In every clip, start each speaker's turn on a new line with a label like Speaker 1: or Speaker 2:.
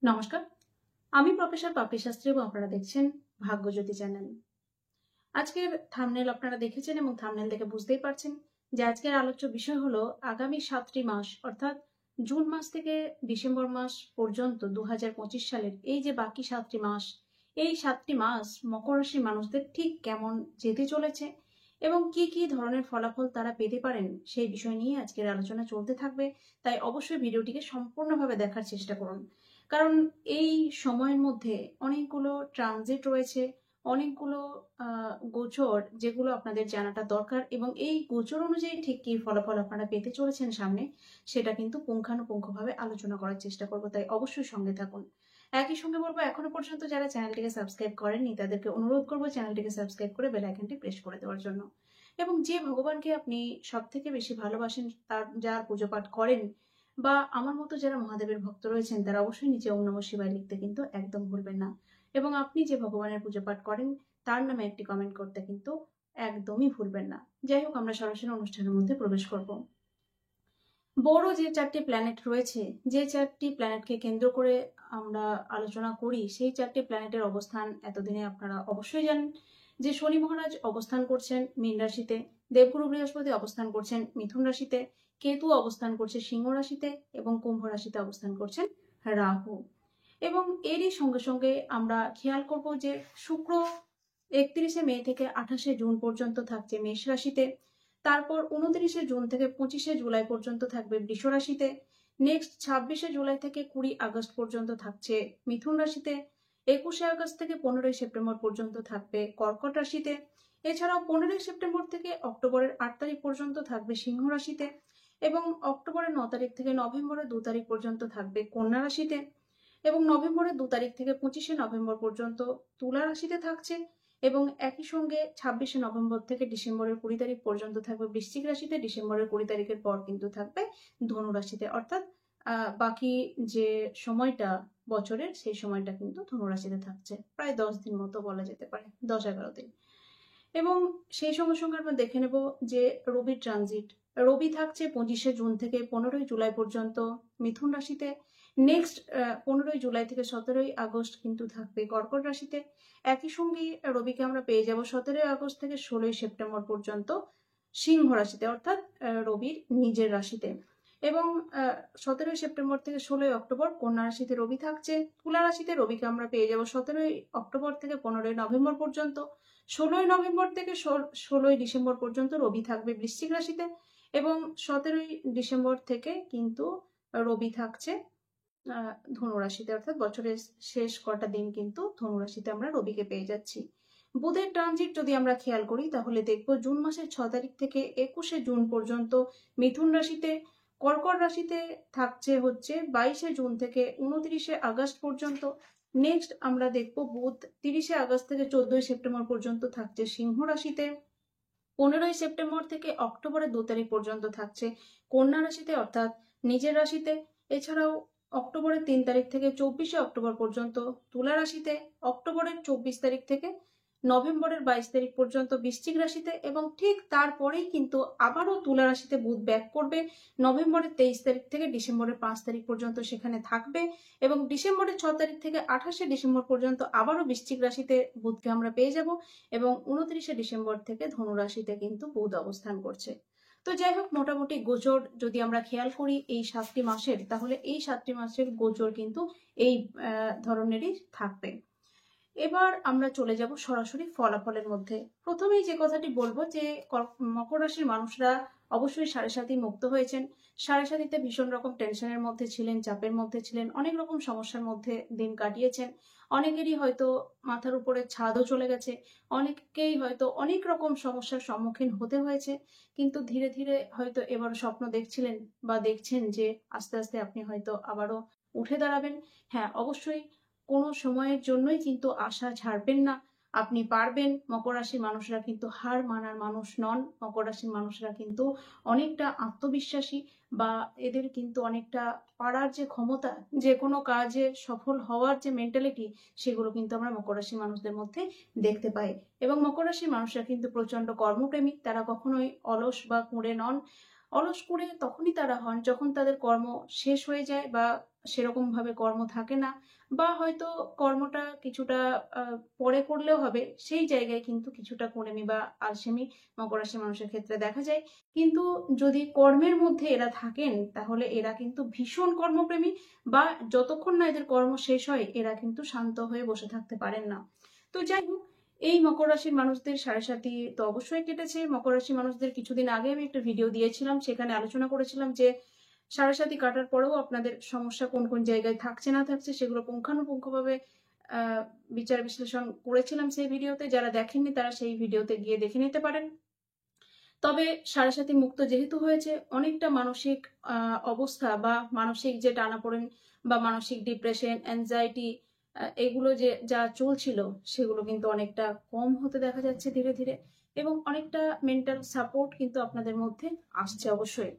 Speaker 1: নমস্কার, আমি প্রফেসর পাপড়ি শাস্ত্রী এবং আপনারা দেখছেন ভাগ্যজ্যোতি চ্যানেল। আজকের থাম্বনেল আপনারা দেখেছেন এবং থাম্বনেল দেখে বুঝতেই পারছেন যে আজকের আলোচ্য বিষয় হলো আগামী 7টি মাস অর্থাৎ জুন মাস থেকে ডিসেম্বর মাস পর্যন্ত 2025 সালের এই যে বাকি 7টি মাস, এই 7টি মাস মকর রাশির মানুষদের ঠিক কেমন যেতে চলেছে এবং কি কি ধরনের ফলাফল তারা পেতে পারেন সেই বিষয় নিয়ে আজকের আলোচনা চলতে থাকবে। তাই অবশ্যই ভিডিওটিকে সম্পূর্ণভাবে দেখার চেষ্টা করুন, কারণ এই সময়ের মধ্যে অনেকগুলো ট্রানজিট রয়েছে, অনেকগুলো গোচর যেগুলো আপনাদের জানাটা দরকার এবং এই গোচর অনুযায়ী ঠিক কি ফলাফল আপনারা পেতে চলেছেন সামনে সেটা কিন্তু পুঙ্খানুপুঙ্খভাবে আলোচনা করার চেষ্টা করব। তাই অবশ্যই সঙ্গে থাকুন। একই সঙ্গে বলবো, এখনো পর্যন্ত যারা চ্যানেলটিকে সাবস্ক্রাইব করেননি তাদেরকে অনুরোধ করবো চ্যানেলটিকে সাবস্ক্রাইব করে বেল আইকনটি প্রেস করে দেওয়ার জন্য। এবং যে ভগবানকে আপনি সব থেকে বেশি ভালোবাসেন, তার যার পুজো পাঠ করেন বা আমার মতো যারা মহাদেবের ভক্ত রয়েছেন তারা অবশ্যই নিচে ওম নমঃ শিবায় লিখতে কিন্তু একদম ভুলবেন না। এবং আপনি যে ভগবানের পুজো পাঠ করেন তার নামে একটি কমেন্ট করতে কিন্তু একদমই ভুলবেন না। যাই হোক, আমরা সরাসরি অনুষ্ঠানের মধ্যে প্রবেশ করব। বড় যে 4টি প্ল্যানেট রয়েছে, যে 4টি প্ল্যানেটকে কেন্দ্র করে আমরা আলোচনা করি, সেই 4টি প্ল্যানেটের অবস্থান এতদিনে আপনারা অবশ্যই জানেন যে শনি মহারাজ অবস্থান করছেন মীন রাশিতে, দেবগুরু বৃহস্পতি অবস্থান করছেন মিথুন রাশিতে, কেতু অবস্থান করছে সিংহ রাশিতে এবং কুম্ভ রাশিতে অবস্থান করছেন রাহু। এবং এরই সঙ্গে সঙ্গে আমরা খেয়াল করব যে শুক্র 31শে মে থেকে 28শে জুন পর্যন্ত থাকছে মেষ রাশিতে, তারপর 29শে জুন থেকে 25শে জুলাই পর্যন্ত থাকবে বৃষ রাশিতে, নেক্সট 26শে জুলাই থেকে 20 আগস্ট পর্যন্ত থাকছে মিথুন রাশিতে, 21শে আগস্ট থেকে 15ই সেপ্টেম্বর পর্যন্ত থাকবে কর্কট রাশিতে, এছাড়াও 15ই সেপ্টেম্বর থেকে অক্টোবরের 8 তারিখ পর্যন্ত থাকবে সিংহ রাশিতে এবং অক্টোবরের 9 তারিখ থেকে নভেম্বরের 2 তারিখ পর্যন্ত থাকবে কন্যা রাশিতে এবং নভেম্বরের 2 তারিখ থেকে 25শে নভেম্বর পর্যন্ত তুলা রাশিতে থাকছে এবং একই সঙ্গে 26শে নভেম্বর থেকে ডিসেম্বরের 20 তারিখ পর্যন্ত থাকবে বৃশ্চিক রাশিতে, ডিসেম্বরের 20 তারিখের পর কিন্তু থাকবে ধনু রাশিতে। অর্থাৎ বাকি যে সময়টা বছরের সেই সময়টা কিন্তু ধনু রাশিতে থাকছে, প্রায় 10 দিন মতো বলা যেতে পারে, 10-11 দিন। এবং সেই সঙ্গে সঙ্গে আমরা দেখে নেব যে রবির ট্রানজিট। রবি থাকছে 25শে জুন থেকে 15ই জুলাই পর্যন্ত মিথুন রাশিতে, নেক্সট 15ই জুলাই থেকে 17ই আগস্ট কিন্তু থাকবে কর্কট রাশিতে। একই সঙ্গে রবিকে আমরা পেয়ে যাব 17ই আগস্ট থেকে 16ই সেপ্টেম্বর পর্যন্ত সিংহ রাশিতে, অর্থাৎ রবির নিজের রাশিতে। এবং 17ই সেপ্টেম্বর থেকে 16ই অক্টোবর কন্যা রাশিতে রবি থাকছে। তুলা রাশিতে রবিকে আমরা পেয়ে যাব 17ই অক্টোবর থেকে 15ই নভেম্বর পর্যন্ত। 16ই নভেম্বর থেকে 16ই ডিসেম্বর পর্যন্ত রবি থাকবে বৃশ্চিক রাশিতে এবং 17ই ডিসেম্বর থেকে কিন্তু রবি থাকছে ধনু রাশিতে, অর্থাৎ বছরের শেষ কটা দিন কিন্তু ধনু রাশিতে আমরা রবিকে পেয়ে যাচ্ছি। বুধের ট্রানজিট যদি আমরা খেয়াল করি তাহলে দেখব জুন মাসের 6 তারিখ থেকে 21শে জুন পর্যন্ত মিথুন রাশিতে, কর্কট রাশিতে থাকছে হচ্ছে 22শে জুন থেকে 29শে আগস্ট পর্যন্ত। নেক্সট আমরা দেখব বুধ 30শে আগস্ট থেকে 14ই সেপ্টেম্বর পর্যন্ত থাকছে সিংহ রাশিতে, 15ই সেপ্টেম্বর থেকে অক্টোবরের 2 তারিখ পর্যন্ত থাকছে কন্যা রাশিতে অর্থাৎ নিজের রাশিতে। এছাড়াও অক্টোবরের 3 তারিখ থেকে 24শে অক্টোবর পর্যন্ত তুলা রাশিতে, অক্টোবরের 24 তারিখ থেকে নভেম্বরের 22 তারিখ পর্যন্ত বৃশ্চিক রাশিতে এবং ঠিক তারপরেই কিন্তু আবারও তুলা রাশিতে বুধ ব্যাক করবে নভেম্বরের 23 তারিখ থেকে ডিসেম্বরের 5 তারিখ পর্যন্ত সেখানে থাকবে এবং ডিসেম্বরের 6 তারিখ থেকে 28শে ডিসেম্বর পর্যন্ত আবারও বৃশ্চিক রাশিতে বুধকে আমরা পেয়ে যাব এবং 29শে ডিসেম্বর থেকে ধনু রাশিতে কিন্তু বুধ অবস্থান করছে। তো যাই হোক, মোটামুটি গোচর যদি আমরা খেয়াল করি এই 7টি মাসের, তাহলে এই 7টি মাসের গোচর কিন্তু এই ধরনেরই থাকবে। এবার আমরা চলে যাব সরাসরি ফলাফলের মধ্যে। প্রথমেই যে কথাটি বলবো যে মকর রাশির মানুষরা অবশ্যই 7.5 মুক্ত হয়েছেন। 7.5তে ভীষণ রকম টেনশনের মধ্যে ছিলেন, চাপের মধ্যে ছিলেন, অনেক রকম সমস্যার মধ্যে দিন কাটিয়েছেন। অনেকেরই হয়তো মাথার উপরে ছাদও চলে গেছে, অনেককেই হয়তো অনেক রকম সমস্যার সম্মুখীন হতে হয়েছে, কিন্তু ধীরে ধীরে হয়তো এবারও স্বপ্ন দেখছিলেন বা দেখছেন যে আস্তে আস্তে আপনি হয়তো আবারও উঠে দাঁড়াবেন। হ্যাঁ, অবশ্যই কোনো সময়ের জন্যই কিন্তু আশা ছাড়বেন না, আপনি পারবেন। মকর রাশির মানুষরা কিন্তু হার মানার মানুষ নন। মকর রাশির মানুষরা কিন্তু অনেকটা আত্মবিশ্বাসী বা এদের কিন্তু অনেকটা পারার যে ক্ষমতা, যে কোনো কাজে সফল হওয়ার যে মেন্টালিটি, সেগুলো কিন্তু আমরা মকর রাশির মানুষদের মধ্যে দেখতে পাই। এবং মকর রাশির মানুষরা কিন্তু প্রচন্ড কর্মপ্রেমী, তারা কখনোই অলস বা কুঁড়ে নন। অলস করে তখনই তারা হন যখন তাদের কর্ম শেষ হয়ে যায় বা সেরকম ভাবে কর্ম থাকে না, বা হয়তো কর্মটা কিছুটা পরে করলেও হবে, সেই জায়গায় কিন্তু কিছুটা কুড়েমি বা আলসেমি মকর রাশি মানুষের ক্ষেত্রে দেখা যায়। কিন্তু যদি কর্মের মধ্যে এরা থাকেন তাহলে এরা কিন্তু ভীষণ কর্মপ্রেমী, বা যতক্ষণ না এদের কর্ম শেষ হয় এরা কিন্তু শান্ত হয়ে বসে থাকতে পারেন না। তো যাই হোক, এই মকর রাশির মানুষদের 7.5 তো অবশ্যই কেটেছে। মকর রাশি মানুষদের কিছুদিন আগে আমি একটা ভিডিও দিয়েছিলাম, সেখানে আলোচনা করেছিলাম যে 7.5 কাটার পরেও আপনাদের সমস্যা কোন কোন জায়গায় থাকছে না থাকছে সেগুলো পুঙ্খানুপুঙ্খভাবে বিচার বিশ্লেষণ করেছিলাম সেই ভিডিওতে। যারা দেখেননি তারা সেই ভিডিওতে গিয়ে দেখে নিতে পারেন। তবে 7.5 মুক্ত যেহেতু হয়েছে, অনেকটা মানসিক অবস্থা বা মানসিক যে টানাপোড়েন বা মানসিক ডিপ্রেশন, অ্যাংজাইটি, এগুলো যে যা চলছিল সেগুলো কিন্তু অনেকটা কম হতে দেখা যাচ্ছে ধীরে ধীরে, এবং অনেকটা মেন্টাল সাপোর্ট কিন্তু আপনাদের মধ্যে আসছে অবশ্যই।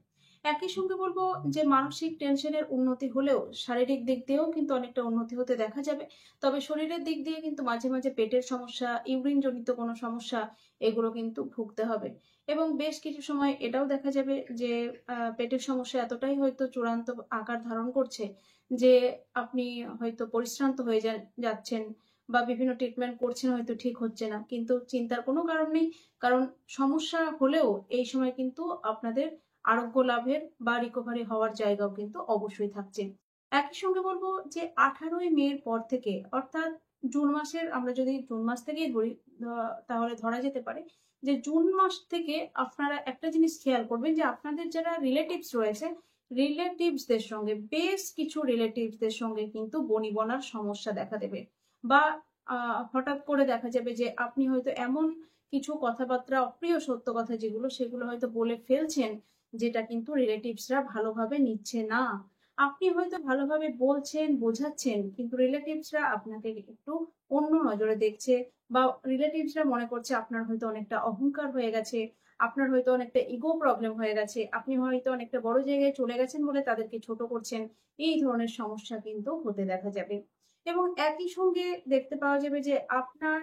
Speaker 1: একই সঙ্গে বলবো যে মানসিক টেনশনের উন্নতি হলেও শারীরিক দিক দিয়েও কিন্তু অনেকটা উন্নতি হতে দেখা যাবে। তবে শরীরের দিক দিয়ে কিন্তু মাঝে মাঝে পেটের সমস্যা, ইউরিন জনিত কোনো সমস্যা, এগুলো কিন্তু ভুগতে হবে। এবং বেশ কিছু সময় এটাও দেখা যাবে যে পেটের সমস্যা এতটাই হয়তো চূড়ান্ত আকার ধারণ করছে যে আপনি হয়তো পরিশ্রান্ত হয়ে যাচ্ছেন, বা বিভিন্ন ট্রিটমেন্ট করছেন, হয়তো ঠিক হচ্ছে না, কিন্তু চিন্তার কোনো কারণ নেই। কারণ সমস্যা হলেও এই সময় কিন্তু আপনাদের আরোগ্য লাভের বা রিকভারি হওয়ার জায়গাও কিন্তু অবশ্যই থাকছে। একই সঙ্গে বলবো যে 18ই মের পর থেকে, অর্থাৎ জুন মাসের, আমরা যদি জুন মাস থেকেই ধরি তাহলে ধরা যেতে পারে যে জুন মাস থেকে আপনারা একটা জিনিস খেয়াল করবেন যে আপনাদের যারা রিলেটিভস রয়েছে, রিলেটিভসদের সঙ্গে, বেশ কিছু রিলেটিভসদের সঙ্গে কিন্তু বনিবনার সমস্যা দেখা দেবে, বা হঠাৎ করে দেখা যাবে যে আপনি হয়তো এমন কিছু কথাবার্তা, অপ্রিয় সত্য কথা যেগুলো, সেগুলো হয়তো বলে ফেলছেন, যেটা কিন্তু রিলেটিভসরা ভালোভাবে নিচ্ছে না। আপনি হয়তো ভালোভাবে বলছেন, বোঝাচ্ছেন, কিন্তু রিলেটিভসরা আপনাকে একটু অন্য নজরে দেখছে, বা রিলেটিভসরা মনে করছে আপনার হয়তো অনেকটা অহংকার হয়ে গেছে, আপনার হয়তো অনেকটা ইগো প্রবলেম হয়ে গেছে, আপনি হয়তো অনেকটা বড় জায়গায় চলে গেছেন বলে তাদেরকে ছোট করছেন। এই ধরনের সমস্যা কিন্তু হতে দেখা যাবে। এবং একই সঙ্গে দেখতে পাওয়া যাবে যে আপনার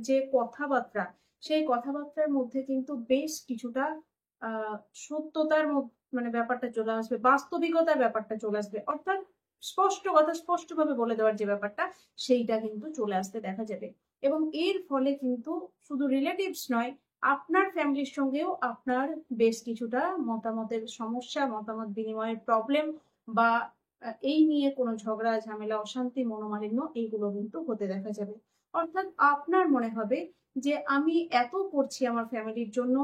Speaker 1: যে কথাবার্তা, সেই কথাবার্তার মধ্যে কিন্তু বেশ কিছুটা আহ সত্যতার মানে ব্যাপারটা চলে আসবে, বাস্তবিকতার ব্যাপারটা চলে আসবে, অর্থাৎ স্পষ্ট কথা স্পষ্টভাবে বলে দেওয়ার যে ব্যাপারটা, সেইটা কিন্তু চলে আসতে দেখা যাবে। এবং এর ফলে কিন্তু শুধু রিলেটিভস নয়, আপনার ফ্যামিলির সঙ্গেও আপনার বেশ কিছুটা মতামতের সমস্যা, মতামত বিনিময়ের প্রবলেম, বা এই নিয়ে কোনো ঝগড়া ঝামেলা, অশান্তি, মনোমালিন্য, এইগুলো কিন্তু হতে দেখা যাবে। অর্থাৎ আপনার মনে হবে যে আমি এত করছি আমার ফ্যামিলির জন্য,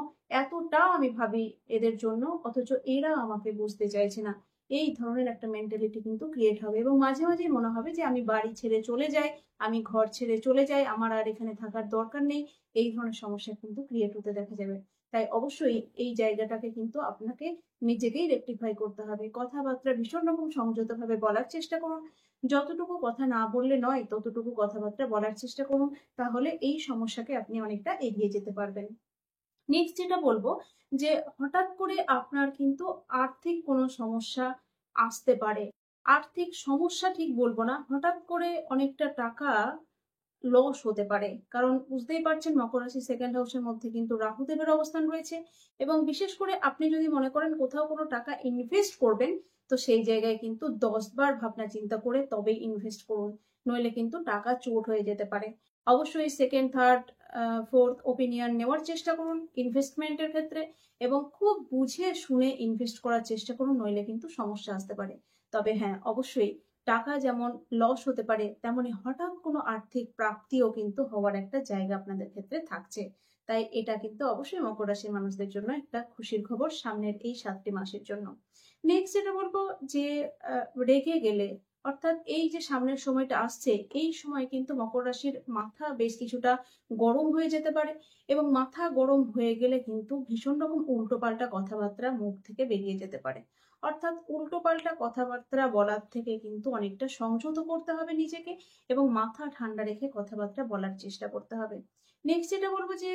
Speaker 1: এতটা আমি ভাবি এদের জন্য, অথচ এরা আমাকে বুঝতে চাইছে না। এই ধরনের একটা মেন্টালিটি কিন্তু ক্রিয়েট হবে, এবং মাঝে মাঝেই মনে হবে যে আমি বাড়ি ছেড়ে চলে যাই, আমি ঘর ছেড়ে চলে যাই, আমার আর এখানে থাকার দরকার নেই। এই ধরনের সমস্যা কিন্তু ক্রিয়েট হতে দেখা যাবে। তাই অবশ্যই এই জায়গাটাকে কিন্তু আপনাকে নিজেকেই রেকটিফাই করতে হবে। কথাবার্তা ভীষণ রকম সংযতভাবে বলার চেষ্টা করুন। যতটুকু কথা না বললে নয় ততটুকু কথাবার্তা বলার চেষ্টা করুন, তাহলে এই সমস্যাকে আপনি অনেকটা এগিয়ে যেতে পারবেন। নেক্সট যেটা বলবো, যে হঠাৎ করে আপনার কিন্তু আর্থিক কোনো সমস্যা আসতে পারে। আর্থিক সমস্যা ঠিক বলবো না, হঠাৎ করে অনেকটা টাকা লস হতে পারে। কারণ বুঝতেই পারছেন মকর রাশি সেকেন্ড হাউসের মধ্যে কিন্তু রাহুদেবের অবস্থান রয়েছে, এবং বিশেষ করে আপনি যদি মনে করেন কোথাও কোনো টাকা ইনভেস্ট করবেন, তো সেই জায়গায় কিন্তু 10 বার ভাবনা চিন্তা করে তবেই ইনভেস্ট করুন, নইলে কিন্তু টাকা চোট হয়ে যেতে পারে। অবশ্যই সেকেন্ড, থার্ড, ফোর্থ ওপিনিয়ন নেওয়ার চেষ্টা করুন ইনভেস্টমেন্টের ক্ষেত্রে, এবং খুব বুঝে শুনে ইনভেস্ট করার চেষ্টা করুন, নইলে কিন্তু সমস্যা আসতে পারে। তবে হ্যাঁ, অবশ্যই টাকা যেমন লস হতে পারে, তেমনি হঠাৎ কোনো আর্থিক প্রাপ্তিও কিন্তু হওয়ার একটা জায়গা আপনাদের ক্ষেত্রে থাকছে। তাই এটা কিন্তু অবশ্যই মকর রাশির মানুষদের জন্য একটা খুশির খবর সামনের এই 7টি মাসের জন্য। নেক্সট যেটা বলবো, যে রেগে গেলে, অর্থাৎ এই যে সামনের সময়টা আসছে, এই সময় কিন্তু মকর রাশির মাথা বেশ কিছুটা গরম হয়ে যেতে পারে, এবং মাথা গরম হয়ে গেলে কিন্তু ভীষণ রকম উল্টোপাল্টা কথাবার্তা মুখ থেকে বেরিয়ে যেতে পারে। অর্থাৎ উল্টোপাল্টা কথাবার্তা বলার থেকে কিন্তু অনেকটা সংযত করতে হবে নিজেকে, এবং মাথা ঠান্ডা রেখে কথাবার্তা বলার চেষ্টা করতে হবে। নেক্সট যেটা বলবো, যে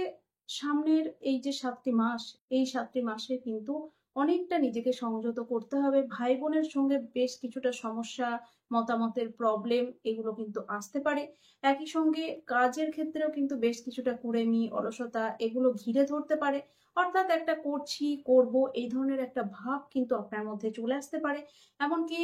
Speaker 1: সামনের এই যে 7টি মাস, এই 7টি মাসে কিন্তু অনেকটা নিজেকে সংযত করতে হবে। ভাই বোনের সঙ্গে বেশ কিছুটা সমস্যা, মতামতের প্রবলেম এগুলো কিন্তু আসতে পারে। একই সঙ্গে কাজের ক্ষেত্রেও কিন্তু বেশ কিছুটা কুড়েমি, অলসতা এগুলো ঘিরে ধরতে পারে। অর্থাৎ একটা করছি, করব এই ধরনের একটা ভাব কিন্তু আপনার মধ্যে চলে আসতে পারে। এমনকি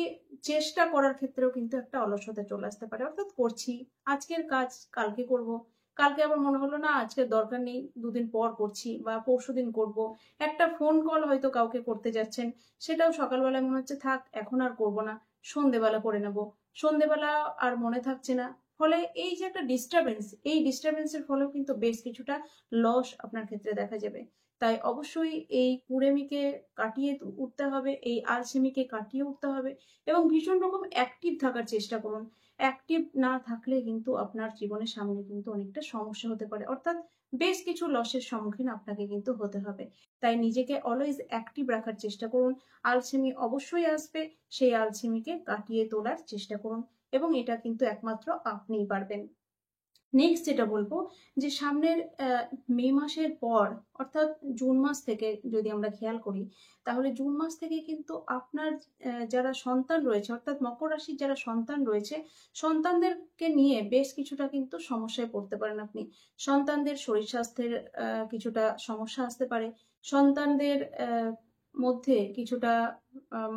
Speaker 1: চেষ্টা করার ক্ষেত্রেও কিন্তু একটা অলসতা চলে আসতে পারে। অর্থাৎ করছি, আজকের কাজ কালকে করব। কালকে আবার মনে হলো না আজকের দরকার নেই, দুদিন পর করছি বা পরশুদিন করব। একটা ফোন কল হয়তো কাউকে করতে যাচ্ছেন, সেটাও সকালবেলায় মনে হচ্ছে থাক এখন আর করব না, সন্ধেবেলা করে নেব। সন্ধেবেলা আর মনে থাকছে না। ফলে এই যে একটা ডিস্টারবেন্স, এই ডিস্টারবেন্সের ফলেও কিন্তু বেশ কিছুটা লস আপনার ক্ষেত্রে দেখা যাবে। তাই অবশ্যই এই কুড়েমিকে কাটিয়ে উঠতে হবে, এই আলসেমিকে কাটিয়ে উঠতে হবে এবং ভীষণ রকম অ্যাক্টিভ থাকার চেষ্টা করুন। অ্যাক্টিভ না থাকলে কিন্তু আপনার জীবনের সামনে কিন্তু অনেকটা সমস্যা হতে পারে। অর্থাৎ বেশ কিছু লসের সম্মুখীন আপনাকে কিন্তু হতে হবে। তাই নিজেকে অলওয়েজ অ্যাক্টিভ রাখার চেষ্টা করুন। আলসেমি অবশ্যই আসবে, সেই আলসেমিকে কাটিয়ে তোলার চেষ্টা করুন এবং এটা কিন্তু একমাত্র আপনিই পারবেন। নেক্সট যেটা বলবো যে সামনের মে মাসের পর অর্থাৎ জুন মাস থেকে যদি আমরা খেয়াল করি, তাহলে জুন মাস থেকে কিন্তু আপনার যারা সন্তান রয়েছে অর্থাৎ মকর রাশির যারা সন্তান রয়েছে, সন্তানদেরকে নিয়ে বেশ কিছুটা কিন্তু সমস্যায় পড়তে পারেন আপনি। সন্তানদের শরীর স্বাস্থ্যের কিছুটা সমস্যা আসতে পারে। সন্তানদের মধ্যে কিছুটা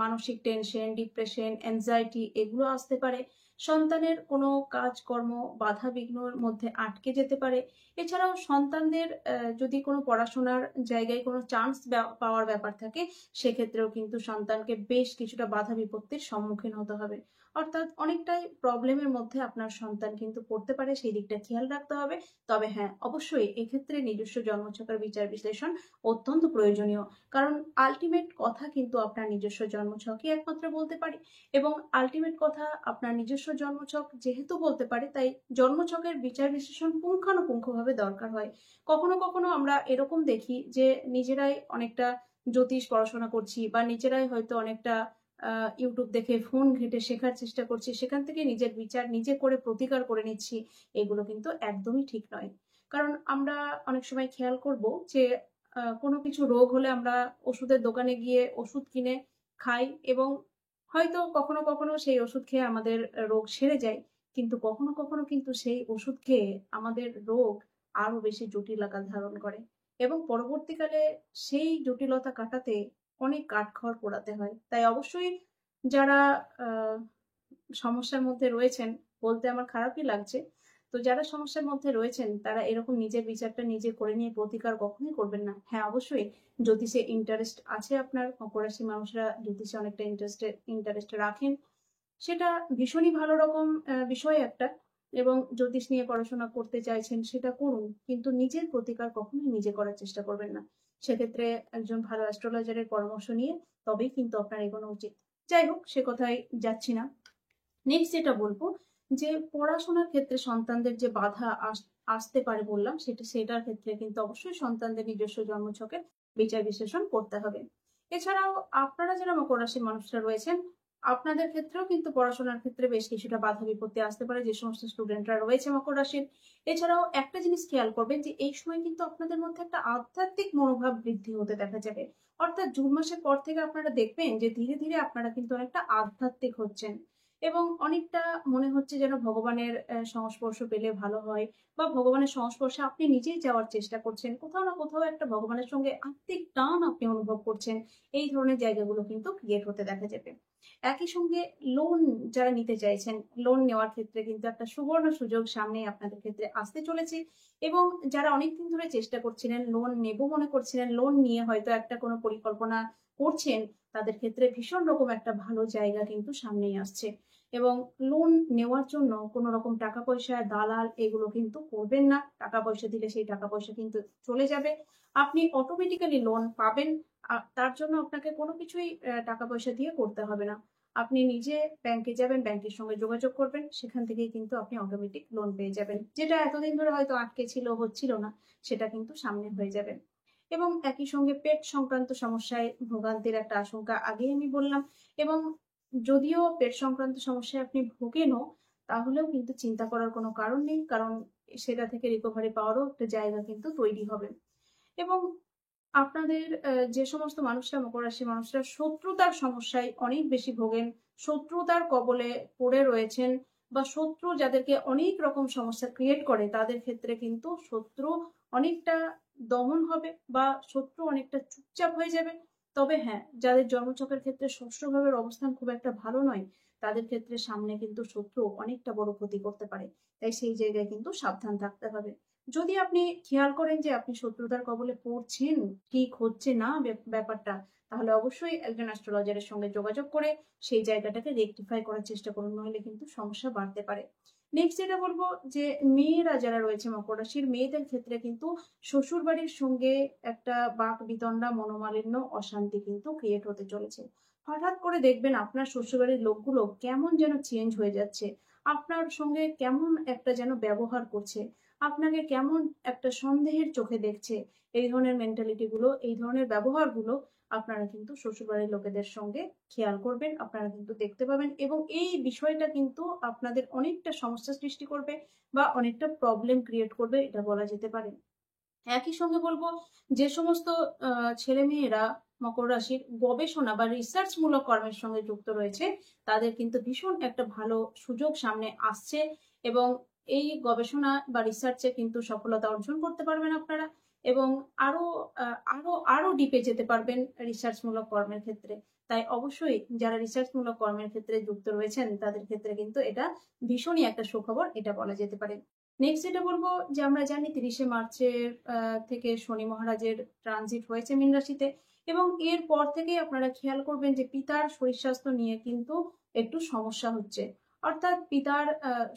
Speaker 1: মানসিক টেনশন, ডিপ্রেশন, অ্যাংজাইটি এগুলো আসতে পারে। সন্তানের কোনো কাজকর্ম বাধা বিঘ্নর মধ্যে আটকে যেতে পারে। এছাড়াও সন্তানদের যদি কোনো পড়াশোনার জায়গায় কোনো চান্স পাওয়ার ব্যাপার থাকে, সেক্ষেত্রেও কিন্তু সন্তানকে বেশ কিছুটা বাধা বিপত্তির সম্মুখীন হতে হবে। অর্থাৎ অনেকটাই প্রবলেমের মধ্যে আপনার সন্তান কিন্তু পড়তে পারে, সেই দিকটা খেয়াল রাখতে হবে। তবে হ্যাঁ, অবশ্যই এক্ষেত্রে নিজস্ব জন্মছকের বিচার বিশ্লেষণ অত্যন্ত প্রয়োজনীয়। কারণ আলটিমেট কথা কিন্তু আপনার নিজস্ব জন্মছকই একমাত্র বলতে পারে এবং আলটিমেট কথা আপনার নিজস্ব জন্মছক যেহেতু বলতে পারে, তাই জন্মছকের বিচার বিশ্লেষণ পুঙ্খানুপুঙ্খভাবে দরকার হয়। কখনো কখনো আমরা এরকম দেখি যে নিজেরাই অনেকটা জ্যোতিষ পড়াশোনা করছি বা নিজেরাই হয়তো অনেকটা ইউটিউব দেখে ফোন ঘেটে শেখার চেষ্টা করছি, সেখান থেকে নিজের বিচার নিজে করে প্রতিকার করে নিচ্ছি। এগুলো কিন্তু একদমই ঠিক নয়। কারণ আমরা অনেক সময় খেয়াল করব যে কোনো কিছু রোগ হলে আমরা ওষুধের দোকানে গিয়ে ওষুধ কিনে খাই এবং হয়তো কখনো কখনো সেই ওষুধ খেয়ে আমাদের রোগ সেরে যায়। কিন্তু কখনো কখনো কিন্তু সেই ওষুধ খেয়ে আমাদের রোগ আরো বেশি জটিল আকার ধারণ করে এবং পরবর্তীকালে সেই জটিলতা কাটাতে অনেক কাঠখড় পোড়াতে হয়। তাই অবশ্যই যারা আহ সমস্যার মধ্যে রয়েছেন, বলতে আমার খারাপই লাগছে, তো যারা সমস্যার মধ্যে রয়েছেন তারা এরকম নিজের বিচারটা নিজে করে নিয়ে প্রতিকার কখনোই করবেন না। হ্যাঁ, অবশ্যই জ্যোতিষে ইন্টারেস্ট আছে আপনার, মকর রাশির মানুষরা জ্যোতিষে অনেকটা ইন্টারেস্ট রাখেন, সেটা ভীষণই ভালো রকম বিষয় একটা। এবং জ্যোতিষ নিয়ে পড়াশোনা করতে চাইছেন সেটা করুন, কিন্তু নিজের প্রতিকার কখনোই নিজে করার চেষ্টা করবেন না। সেক্ষেত্রে একজন ভালো অ্যাস্ট্রোলজারের পরামর্শ নিয়ে তবেই কিন্তু আপনার এগোনো উচিত। যাই হোক, সে কথায় যাচ্ছি না। নেক্সট যেটা বলবো যে পড়াশোনার ক্ষেত্রে সন্তানদের যে বাধা আসতে পারে বললাম, সেটার ক্ষেত্রে কিন্তু অবশ্যই সন্তানদের নিজস্ব জন্মছকের বিচার বিশ্লেষণ করতে হবে। এছাড়াও আপনারা যারা মকর রাশির মানুষরা রয়েছেন, আপনাদের ক্ষেত্রেও কিন্তু পড়াশোনার ক্ষেত্রে বেশ কিছুটা বাধা বিপত্তি আসতে পারে যে সমস্ত স্টুডেন্টরা রয়েছে মকর রাশির। এছাড়াও একটা জিনিস খেয়াল করবেন যে এই সময় কিন্তু আপনাদের মধ্যে একটা আধ্যাত্মিক মনোভাব বৃদ্ধি হতে দেখা যাবে। অর্থাৎ জুন মাসের পর থেকে আপনারা দেখবেন যে ধীরে ধীরে আপনারা কিন্তু অনেকটা আধ্যাত্মিক হচ্ছেন এবং অনেকটা মনে হচ্ছে যেন ভগবানের সংস্পর্শ পেলে ভালো হয় বা ভগবানের সংস্পর্শে আপনি নিজেই যাওয়ার চেষ্টা করছেন। কোথাও না কোথাও একটা ভগবানের সঙ্গে আত্মিক টান আপনি অনুভব করছেন। এই ধরনের জায়গাগুলো কিন্তু ক্রিয়েট হতে দেখা যাবে। একই সঙ্গে লোন যারা নিতে চাইছেন, লোন নেওয়ার ক্ষেত্রে কিন্তু একটা সুবর্ণ সুযোগ সামনে আপনাদের ক্ষেত্রে আসতে চলেছে এবং যারা অনেকদিন ধরে চেষ্টা করছিলেন, লোন নেব মনে করছিলেন, লোন নিয়ে হয়তো একটা কোনো পরিকল্পনা করছেন, তাদের ক্ষেত্রে ভীষণ রকম একটা ভালো জায়গা কিন্তু সামনেই আসছে। এবং লোন নেওয়ার জন্য কোনো রকম টাকা পয়সা, দালাল এগুলো কিন্তু করবেন না। টাকা পয়সা দিলে সেই টাকা পয়সা কিন্তু চলে যাবে। আপনি অটোমেটিক্যালি লোন পাবেন। তার জন্য আপনাকে কোনো কিছুই টাকা পয়সা দিয়ে করতে হবে না। আপনি নিজে ব্যাংকে যাবেন, ব্যাংকের সঙ্গে যোগাযোগ করবেন, সেখান থেকেই কিন্তু আপনি অটোমেটিক লোন পেয়ে যাবেন। যেটা এতদিন ধরে হয়তো আটকে ছিল, হচ্ছিল না, সেটা কিন্তু সামনে হয়ে যাবে। এবং একই সঙ্গে পেট সংক্রান্ত সমস্যায় ভোগান্তির একটা আশঙ্কা আগেই আমি বললাম। এবং যদিও পেট সংক্রান্ত সমস্যায় আপনি ভোগেনও, তাহলেও কিন্তু চিন্তা করার কোনো কারণ নেই, কারণ সেটা থেকে রিকভারি পাওয়ারও একটা জায়গা কিন্তু তৈরি হবে। এবং আপনাদের যে সমস্ত মানুষরা মকর রাশির মানুষরা শত্রুতার সমস্যায় অনেক বেশি ভোগেন, শত্রুতার কবলে পড়ে রয়েছেন বা শত্রু যাদেরকে অনেক রকম সমস্যা ক্রিয়েট করে তাদের ক্ষেত্রে কিন্তু শত্রু অনেকটা দমন হবে বা শত্রু অনেকটা চুপচাপ হয়ে যাবে। তবে হ্যাঁ, যাদের জন্মছকের ক্ষেত্রে ষষ্ঠ ভাবের অবস্থান খুব একটা ভালো নয় তাদের ক্ষেত্রে সামনে কিন্তু শত্রু অনেকটা বড় ক্ষতি করতে পারে। তাই সেই জায়গায় কিন্তু সাবধান থাকতে হবে। যদি আপনি খেয়াল করেন যে আপনি শত্রুতার কবলে পড়ছেন, ঠিক হচ্ছে না ব্যাপারটা, তাহলে অবশ্যই একজন অ্যাস্ট্রোলজারের সঙ্গে যোগাযোগ করে সেই জায়গাটাকে রেকটিফাই করার চেষ্টা করুন, নইলে কিন্তু সমস্যা বাড়তে পারে। নেক্সট যেটা বলবো যে মেয়েরা যারা রয়েছে মকর রাশির মেয়েদের ক্ষেত্রে কিন্তু শ্বশুর বাড়ির সঙ্গে একটা বাক বিতণ্ডা, মনোমালিন্য, অশান্তি কিন্তু ক্রিয়েট হতে চলেছে। হঠাৎ করে দেখবেন আপনার শ্বশুরবাড়ির লোকগুলো কেমন যেন চেঞ্জ হয়ে যাচ্ছে, আপনার সঙ্গে কেমন একটা যেন ব্যবহার করছে, আপনাকে কেমন একটা সন্দেহের চোখে দেখছে। এই ধরনের মেন্টালিটি গুলো, এই ধরনের ব্যবহার গুলো আপনারা কিন্তু শ্বশুরবাড়ির লোকেদের সঙ্গে খেয়াল করবেন, আপনারা কিন্তু দেখতে পাবেন এবং এই বিষয়টা কিন্তু আপনাদের অনেকটা সমস্যা সৃষ্টি করবে বা অনেকটা প্রবলেম ক্রিয়েট করবে, এটা বলা যেতে পারে। একই সঙ্গে বলবো যে সমস্ত ছেলে মেয়েরা মকর রাশির গবেষণা বা রিসার্চ মূলক কর্মের সঙ্গে যুক্ত রয়েছে তাদের কিন্তু ভীষণ একটা ভালো সুযোগ সামনে আসছে এবং এই গবেষণা বা রিসার্চে কিন্তু সফলতা অর্জন করতে পারবেন আপনারা এবং আরো আরো আরো ডিপে যেতে পারবেন রিসার্চ মূলক কর্মের ক্ষেত্রে। তাই অবশ্যই যারা রিসার্চ মূলক কর্মের ক্ষেত্রে যুক্ত রয়েছেন তাদের ক্ষেত্রে কিন্তু এটা ভীষণই একটা সুখবর, এটা বলা যেতে পারে। নেক্সট যেটা বলবো যে আমরা জানি 30শে মার্চের থেকে শনি মহারাজের ট্রানজিট হয়েছে মীন রাশিতে এবং এর পর থেকেই আপনারা খেয়াল করবেন যে পিতার শরীর স্বাস্থ্য নিয়ে কিন্তু একটু সমস্যা হচ্ছে। অর্থাৎ পিতার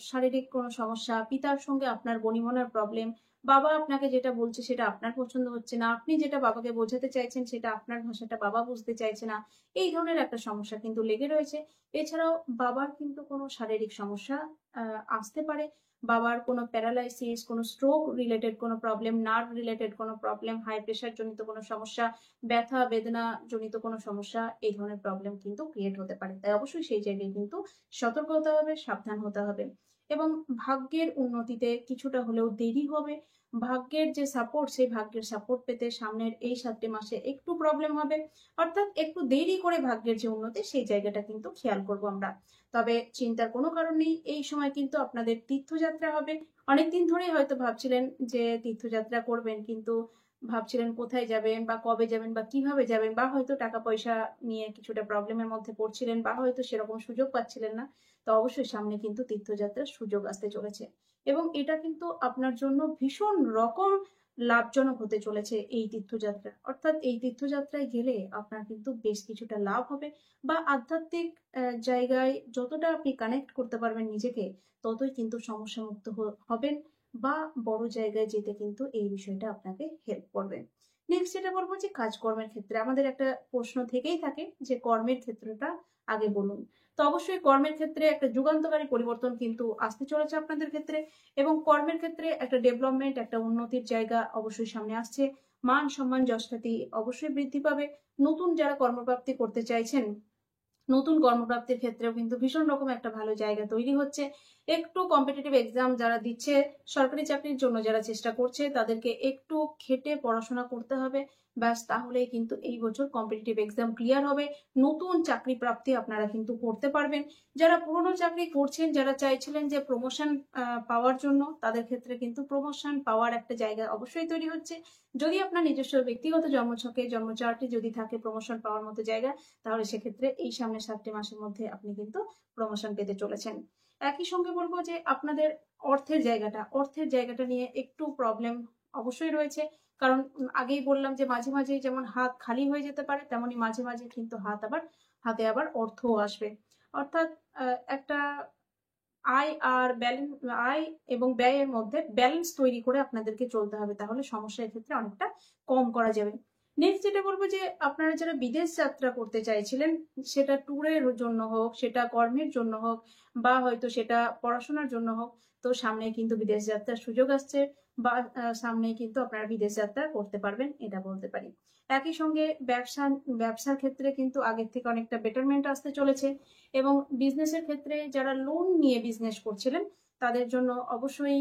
Speaker 1: শারীরিক কোনো সমস্যা, পিতার সঙ্গে আপনার বনিবনার প্রবলেম, বাবা আপনাকে যেটা বলছে সেটা আপনার পছন্দ হচ্ছে না, আপনি যেটা বাবাকে বোঝাতে চাইছেন সেটা আপনার ভাষাটা বাবা বুঝতে চাইছে না, এই ধরনের একটা সমস্যা কিন্তু লেগে রয়েছে। এছাড়াও বাবার কিন্তু কোনো শারীরিক সমস্যা আসতে পারে, বাবার কোনো প্যারালাইসিস, কোনো স্ট্রোক রিলেটেড কোনো প্রবলেম, নার্ভ রিলেটেড কোনো প্রবলেম, হাই প্রেশার জনিত কোনো সমস্যা, ব্যথা বেদনা জনিত কোনো সমস্যা, এই ধরনের প্রবলেম কিন্তু ক্রিয়েট হতে পারে। তাই অবশ্যই সেই জায়গায় কিন্তু সতর্ক হতে হবে, সাবধান হতে হবে এবং ভাগ্যের উন্নতিতে কিছুটা হলেও দেরি হবে। ভাগ্যের যে সাপোর্ট, সেই ভাগ্যের সাপোর্ট পেতে সামনের এই 7টি মাসে একটু প্রবলেম হবে, অর্থাৎ একটু দেরি করে ভাগ্যের যে উন্নতি সেই জায়গাটা কিন্তু খেয়াল করবো আমরা। তবে চিন্তার কোনো কারণ নেই, এই সময় কিন্তু আপনাদের তীর্থযাত্রা হবে। অনেকদিন ধরেই হয়তো ভাবছিলেন যে তীর্থযাত্রা করবেন, কিন্তু ভাবছিলেন কোথায় যাবেন বা কবে যাবেন বা কিভাবে যাবেন, বা হয়তো টাকা পয়সা নিয়ে কিছুটা প্রবলেমের মধ্যে পড়ছিলেন বা হয়তো সেরকম সুযোগ পাচ্ছিলেন না। তো অবশ্যই সামনে কিন্তু তীর্থযাত্রার সুযোগ আসতে চলেছে এবং এটা কিন্তু আপনার জন্য ভীষণ রকম লাভজনক হতে চলেছে এই তীর্থযাত্রা। অর্থাৎ এই তীর্থযাত্রায় গেলে আপনার কিন্তু বেশ কিছুটা লাভ হবে বা আধ্যাত্মিক জায়গায় যতটা আপনি কানেক্ট করতে পারবেন নিজেকে ততই কিন্তু সমস্যামুক্ত হবেন বা বড় জায়গায় যেতে কিন্তু এই বিষয়টা আপনাকে হেল্প করবে। নেক্সট যেটা বলবো যে কাজকর্মের ক্ষেত্রে আমাদের একটা প্রশ্ন থেকেই থাকে যে কর্মের ক্ষেত্রটা আগে বলুন। তো অবশ্যই কর্মের ক্ষেত্রে একটা যুগান্তকারী পরিবর্তন কিন্তু আসতে চলেছে আপনাদের ক্ষেত্রে এবং কর্মের ক্ষেত্রে একটা ডেভেলপমেন্ট, একটা উন্নতির জায়গা অবশ্যই সামনে আসছে। মান সম্মান যশখ্যাতি অবশ্যই বৃদ্ধি পাবে। নতুন যারা কর্মপ্রাপ্তি করতে চাইছেন, নতুন কর্মপ্রাপ্তির ক্ষেত্রেও কিন্তু ভীষণ রকম একটা ভালো জায়গা তৈরি হচ্ছে। একটু কম্পিটিটিভ এক্সাম যারা দিচ্ছে, সরকারি চাকরির জন্য যারা চেষ্টা করছে তাদেরকে একটু খেটে পড়াশোনা করতে হবে, ব্যাস তাহলেই কিন্তু এই বছর কম্পিটিটিভ এক্সাম ক্লিয়ার হবে, নতুন চাকরি প্রাপ্তি আপনারা কিন্তু করতে পারবেন। যারা পুরনো চাকরি করছেন, যারা চাইছিলেন যে প্রমোশন পাওয়ার জন্য, তাদের ক্ষেত্রে কিন্তু প্রমোশন পাওয়ার একটা জায়গা অবশ্যই তৈরি হচ্ছে। যদি আপনার নিজস্ব ব্যক্তিগত জন্মছকে জন্মচার্টে যদি থাকে প্রমোশন পাওয়ার মতো জায়গা, তাহলে সেক্ষেত্রে এই সামনের 7টি মাসের মধ্যে আপনি কিন্তু প্রমোশন পেতে চলেছেন। একই সঙ্গে বলবো যে আপনাদের অর্থের জায়গাটা নিয়ে একটু প্রবলেম অবশ্যই রয়েছে, কারণ আগেই বললাম যে মাঝে মাঝে যেমন হাত খালি হয়ে যেতে পারে, তেমনি মাঝে মাঝে কিন্তু হাতে আবার অর্থও আসবে। অর্থাৎ একটা আয় এবং ব্যয়ের মধ্যে ব্যালেন্স তৈরি করে আপনাদেরকে চলতে হবে, তাহলে সমস্যার ক্ষেত্রে অনেকটা কম করা যাবে। নেক্সট যেটা বলবো যে আপনারা যারা বিদেশ যাত্রা করতে চাইছিলেন, সেটা ট্যুরের জন্য হোক, সেটা কর্মের জন্য হোক বা হয়তো সেটা পড়াশোনার জন্য হোক, তো সামনে কিন্তু বিদেশ যাত্রার সুযোগ আসছে। বা সামনে কিন্তু আপনারা বিদেশ যাত্রা করতে পারবেন, এটা বলতে পারি। একই সঙ্গে ব্যবসার ক্ষেত্রে কিন্তু আগের থেকে অনেকটা বেটারমেন্ট আসতে চলেছে, এবং বিজনেসের ক্ষেত্রে যারা লোন নিয়ে বিজনেস করছিলেন তাদের জন্য অবশ্যই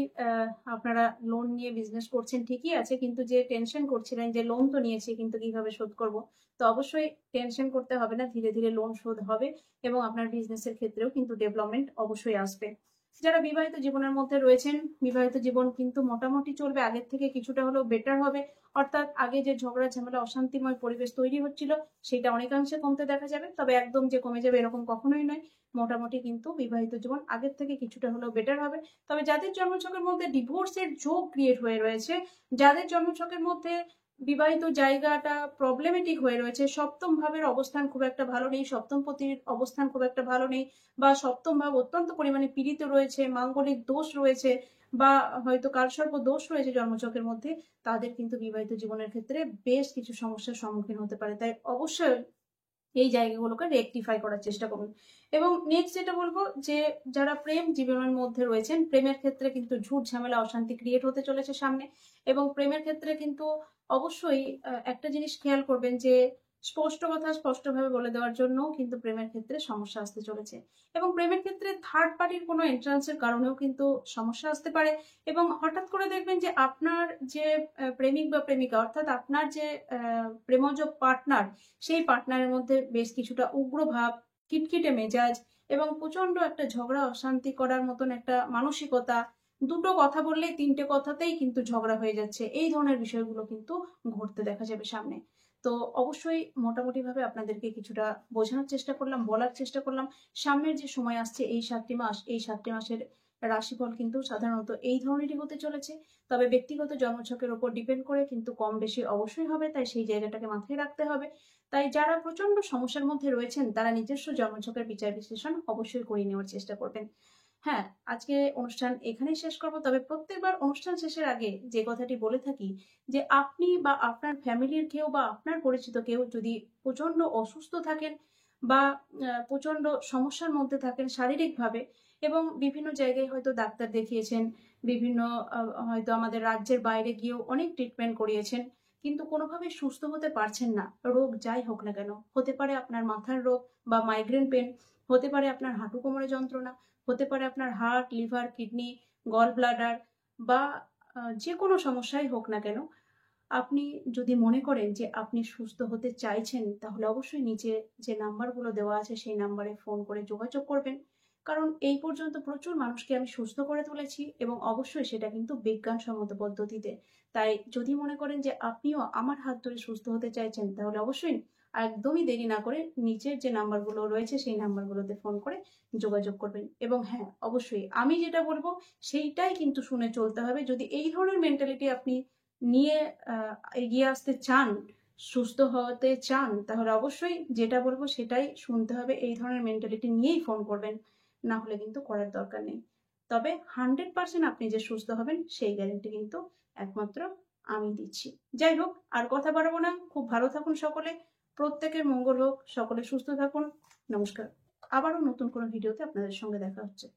Speaker 1: আপনারা লোন নিয়ে বিজনেস করছেন ঠিকই আছে, কিন্তু যে টেনশন করছিলেন যে লোন তো নিয়েছি কিন্তু কিভাবে শোধ করব, তো অবশ্যই টেনশন করতে হবে না, ধীরে ধীরে লোন শোধ হবে এবং আপনার বিজনেসের ক্ষেত্রেও কিন্তু ডেভেলপমেন্ট অবশ্যই আসবে। যারা বিবাহিত জীবনের মধ্যে রয়েছেন, বিবাহিত জীবন কিন্তু মোটামুটি চলবে, আগের থেকে কিছুটা হলেও বেটার হবে। অর্থাৎ আগে যে ঝগড়া ঝামেলা অশান্তিময় পরিবেশ তৈরি হচ্ছিল সেটা অনেকাংশে কমতে দেখা যাবে, তবে একদম যে কমে যাবে এরকম কখনোই নয়। মোটামুটি কিন্তু বিবাহিত জীবন আগের থেকে কিছুটা হলেও বেটার হবে। তবে যাদের জন্মছকের মধ্যে ডিভোর্সের যোগ ক্রিয়েট হয়ে রয়েছে, যাদের জন্মছকের মধ্যে বিবাহিত জায়গাটা প্রবলেমেটিক হয়ে রয়েছে, সপ্তম ভাবের অবস্থান খুব একটা ভালো নেই, সপ্তম পতির অবস্থান খুব একটা ভালো নেই, বা সপ্তম ভাব অত্যন্ত পরিমাণে পীড়িত রয়েছে, মাঙ্গলিক দোষ রয়েছে, বা হয়তো কালসর্প দোষ রয়েছে জন্মছকের মধ্যে, তাদের কিন্তু বিবাহিত জীবনের ক্ষেত্রে বেশ কিছু সমস্যার সম্মুখীন হতে পারে। তাই অবশ্যই এই জায়গাগুলোকে রেকটিফাই করার চেষ্টা করুন। এবং নেক্সট যেটা বলবো, যে যারা প্রেম জীবনের মধ্যে রয়েছেন, প্রেমের ক্ষেত্রে কিন্তু ঝুট ঝামেলা অশান্তি ক্রিয়েট হতে চলেছে সামনে, এবং প্রেমের ক্ষেত্রে কিন্তু অবশ্যই একটা জিনিস খেয়াল করবেন যে স্পষ্ট কথা স্পষ্টভাবে বলে দেওয়ার জন্য কিন্তু প্রেমের ক্ষেত্রে সমস্যা আসতে চলেছে, এবং প্রেমের ক্ষেত্রে থার্ড পার্টির কোনো এন্ট্রান্সের কারণেও কিন্তু সমস্যা আসতে পারে, এবং হঠাৎ করে দেখবেন যে আপনার যে প্রেমিক বা প্রেমিকা, অর্থাৎ আপনার যে প্রেমজ পার্টনার, সেই পার্টনারের মধ্যে বেশ কিছুটা উগ্র ভাব, খিটখিটে মেজাজ এবং প্রচন্ড একটা ঝগড়া অশান্তি করার মতন একটা মানসিকতা, দুটো কথা বললেই তিনটে কথাতেই কিন্তু ঝগড়া হয়ে যাচ্ছে, এই ধরনের বিষয়গুলো কিন্তু ঘটতে দেখা যাবে সামনে। তো অবশ্যই মোটামুটি ভাবে আপনাদেরকে কিছুটা বোঝানোর চেষ্টা করলাম, বলার চেষ্টা করলাম। সামনের যে সময় আসছে এই 7টি মাস, এই 7টি মাসের রাশিফল কিন্তু সাধারণত এই ধরনেরই হতে চলেছে, তবে ব্যক্তিগত জন্মছকের উপর ডিপেন্ড করে কিন্তু কম বেশি অবশ্যই হবে, তাই সেই জায়গাটাকে মাথায় রাখতে হবে। তাই যারা প্রচন্ড সমস্যার মধ্যে রয়েছেন তারা নিজস্ব জন্মছকের বিচার বিশ্লেষণ অবশ্যই করে নেওয়ার চেষ্টা করবেন। হ্যাঁ, আজকে অনুষ্ঠান এখানেই শেষ করব, তবে প্রত্যেকবার অনুষ্ঠান শেষের আগে যে কথাটি বলে থাকি, যে আপনি বা আপনার ফ্যামিলির কেউ বা আপনার পরিচিত কেউ যদি প্রচন্ড অসুস্থ থাকেন বা প্রচন্ড সমস্যার মধ্যে থাকেন শারীরিকভাবে, এবং বিভিন্ন জায়গায় হয়তো ডাক্তার দেখিয়েছেন, বিভিন্ন হয়তো আমাদের রাজ্যের বাইরে গিয়েও অনেক ট্রিটমেন্ট করিয়েছেন, কিন্তু কোনোভাবে সুস্থ হতে পারছেন না, রোগ যাই হোক না কেন, হতে পারে আপনার মাথার রোগ বা মাইগ্রেন পেন, হতে পারে আপনার হাঁটু কোমরে যন্ত্রণা, হতে পারে আপনার heart, liver, kidney, gallbladder, বা যে কোনো সমস্যাই হোক না কেন, আপনি যদি মনে করেন যে আপনি সুস্থ হতে চাইছেন, তাহলে অবশ্যই নিচে যে নাম্বারগুলো দেওয়া আছে সেই নাম্বারে ফোন করে যোগাযোগ করবেন। কারণ এই পর্যন্ত প্রচুর মানুষকে আমি সুস্থ করে তুলেছি, এবং অবশ্যই সেটা কিন্তু বিজ্ঞানসম্মত পদ্ধতিতে। তাই যদি মনে করেন যে আপনিও আমার হাত ধরে সুস্থ হতে চাইছেন, তাহলে অবশ্যই একদমই দেরি না করে নিচের যে নাম্বারগুলো রয়েছে সেই নাম্বারগুলোতে ফোন করে যোগাযোগ করবেন। এবং হ্যাঁ, অবশ্যই আমি যেটা বলবো সেইটাই কিন্তু শুনে চলতে হবে। যদি এই ধরনের মেন্টালিটি আপনি নিয়ে এগিয়ে আসতে চান, সুস্থ হতে চান, তাহলে অবশ্যই যেটা বলবো সেটাই শুনতে হবে, এই ধরনের মেন্টালিটি নিয়েই ফোন করবেন, না হলে কিন্তু করার দরকার নেই। তবে 100% আপনি যে সুস্থ হবেন সেই গ্যারেন্টি কিন্তু একমাত্র আমি দিচ্ছি। যাই হোক, আর কথা বাড়াবো না, খুব ভালো থাকুন সকলে, প্রত্যেকের মঙ্গল হোক, সকলে সুস্থ থাকুন। নমস্কার। আবারও নতুন কোনো ভিডিওতে আপনাদের সঙ্গে দেখা হচ্ছে।